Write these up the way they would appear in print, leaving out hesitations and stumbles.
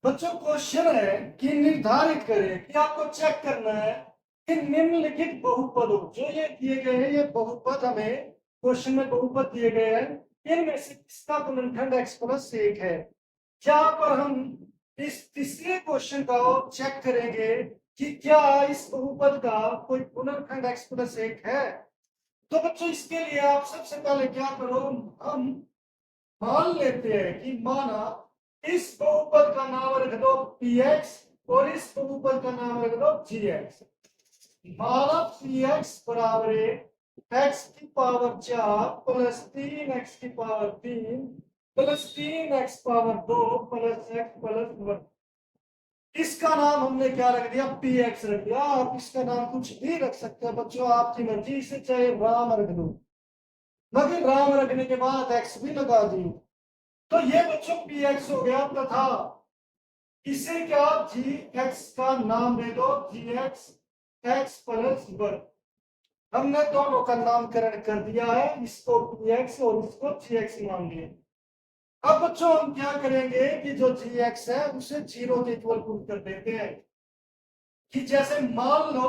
बच्चों क्वेश्चन है कि निर्धारित करें कि आपको चेक करना है कि निम्नलिखित बहुपदों जो ये दिए गए हैं, ये बहुपद हमें क्वेश्चन में बहुपद दिए गए हैं, इनमें से किसका गुणनखंड x+1 है। जहां पर हम इस तीसरे क्वेश्चन का चेक करेंगे कि क्या इस बहुपद का कोई गुणनखंड x+1 है। तो बच्चों इसके लिए आप सबसे पहले क्या करो, हम मान लेते हैं कि माना इस बहुपद का नाम रख दो px और इस बहुपद का नाम रख दो gx। माना px बराबर x की पावर 4 प्लस 3x की power 3 plus 3x power 2 plus x plus 1। इसका नाम हमने क्या रख दिया, px रख दिया। आप इसका नाम कुछ भी रख सकते हो बच्चों, आपकी मर्जी, इसे चाहे राम रख दो, मगर राम रखने के बाद x भी लगा दी। तो ये बच्चों px हो गया तथा इसे क्या जी एक्स का नाम दे दो, जी एक्स एक्स प्लस 1। हमने दोनों का नामकरण कर दिया है, इसको px और इसको gx मान लिया। अब बच्चों हम क्या करेंगे कि जो gx है उसे 0 के इक्वल पुट कर देते हैं। कि जैसे मान लो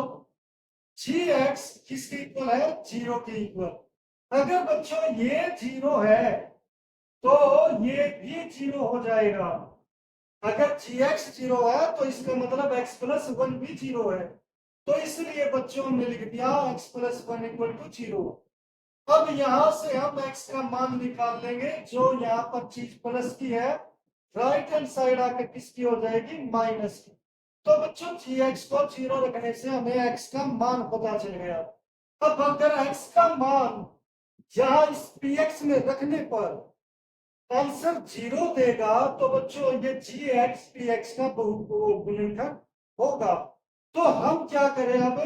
gx किसके इक्वल है, 0 के इक्वल। अगर बच्चों ये 0 है तो ये भी 0 हो जाएगा। अगर gx 0 है तो इसका मतलब x+1 भी 0 है। तो इसलिए बच्चों हमने लिख दिया x+1 इक्वल टू 0। अब यहां से हम x का मान निकाल लेंगे, जो यहाँ पर चीज प्लस की है, राइट हैंड साइड आकर किसकी हो जाएगी, माइनस की। तो बच्चों gx को 0 रखने से हमें x का मान पता चल गया। अब अगर x का मान यहाँ इस px में रखने पर आंसर 0 देगा तो बच्चों ये gx px का गुणनखंड होगा। तो हम क्या करें, अब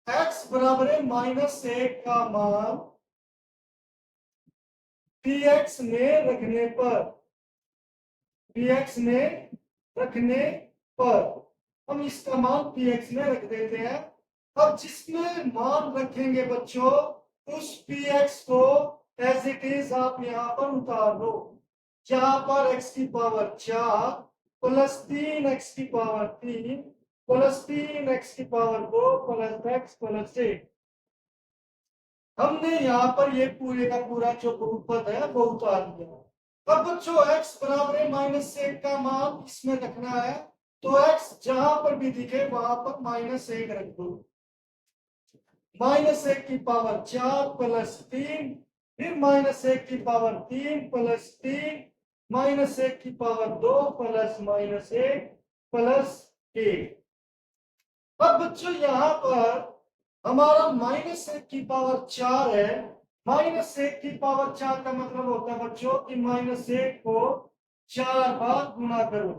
x बराबर है -1 का मान px में रखने पर, px में रखने पर हम इसका मान px में रख देते हैं। अब जिसमें मान रखेंगे बच्चों उस px को एज इट इज आप यहां पर उतार दो। जहां पर x की पावर 4 प्लस 3x की पावर 3 प्लस 3x की पावर 2 प्लस x प्लस 1। हमने यहाँ पर ये पूरे का पूरा जो बहुपद है वो उतार दिया। अब बच्चों x बराबर है -1 का मान इसमें रखना है, तो x जहां पर भी दिखे वहां पर -1 रख दो। -1 की पावर 4 प्लस 3, फिर -1 की पावर 3 प्लस 3, -1 की पावर 2 प्लस -1 प्लस 1। अब बच्चों यहाँ पर हमारा -1 की पावर 4 है। -1 की पावर 4 का मतलब होता है बच्चों कि -1 को 4 बार गुणा करो।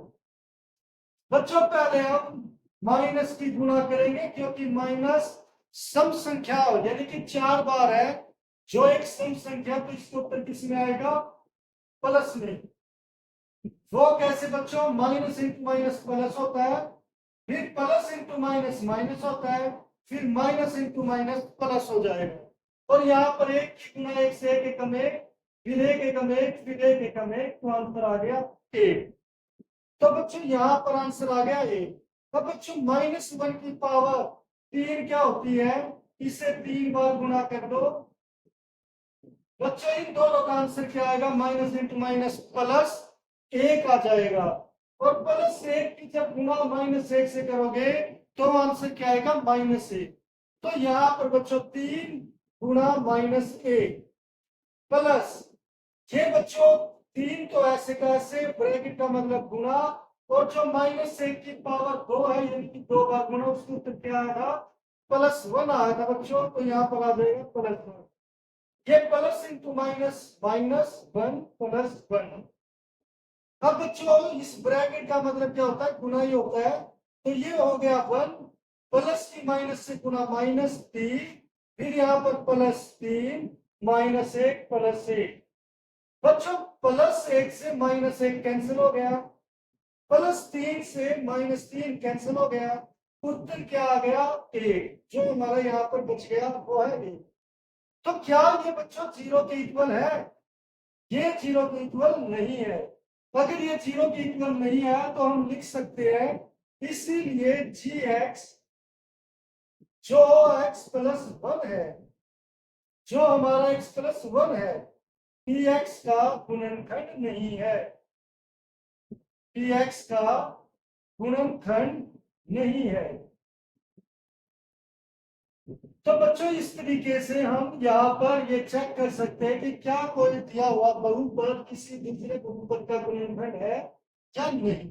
बच्चों पहले हम माइनस की गुणा करेंगे क्योंकि माइनस सम संख्या यानी कि 4 बार है, जो एक सम संख्या, तो इसके ऊपर किस में आएगा, प्लस में। वो कैसे बच्चों, माइनस इंटू माइनस प्लस होता है, फिर प्लस इंटू माइनस माइनस होता है, फिर माइनस इंटू माइनस प्लस हो जाएगा। और यहाँ पर एक की गुणा एक से एक एकम एक, फिर एक एकम एक, फिर एक एकम एक, तो आंसर आ गया एक। तो बच्चों यहाँ पर आंसर आ गया एक। अब बच्चों -1 की पावर 3 क्या होती है, इसे 3 बार गुणा कर दो। बच्चों इन दोनों का आंसर क्या आएगा, माइनस इंटू माइनस प्लस 1 आ जाएगा। और प्लस 1 की जब गुणा -1 से करोगे तो आंसर क्या आएगा, -1। तो यहाँ पर बच्चों 3 गुणा -1 प्लस, ये बच्चों 3 तो ऐसे का ऐसे, ब्रैकेट का मतलब गुणा, और जो -1 की पावर 2 है यानी कि 2 बार गुणा, उसके उत्तर क्या आया, +1 आया था बच्चों। तो यहाँ पर आ जाएगा +1। ये प्लस इंटू माइनस -1 +1। अब बच्चों इस ब्रैकेट का मतलब क्या होता है, गुना ही होता है। तो ये हो गया 1 प्लस की माइनस से गुना -3, फिर यहाँ पर +3 -1 +1। बच्चों +1 से -1 कैंसिल हो गया, +3 से -3 कैंसिल हो गया, उत्तर क्या आ गया, 1। जो हमारा यहाँ पर बच गया वो है 1। तो क्या ये बच्चों 0 के इक्वल है, ये 0 के इक्वल नहीं है। अगर ये 0 के इक्वल नहीं है तो हम लिख सकते हैं इसीलिए gx जो x प्लस 1 है, जो हमारा x प्लस 1 है, px का गुणनखंड नहीं है, px का गुणनखंड नहीं है। तो बच्चों इस तरीके से हम यहाँ पर ये चेक कर सकते हैं कि क्या कोई दिया हुआ बहुपद किसी दूसरे बहुपद का गुणनखंड है या नहीं।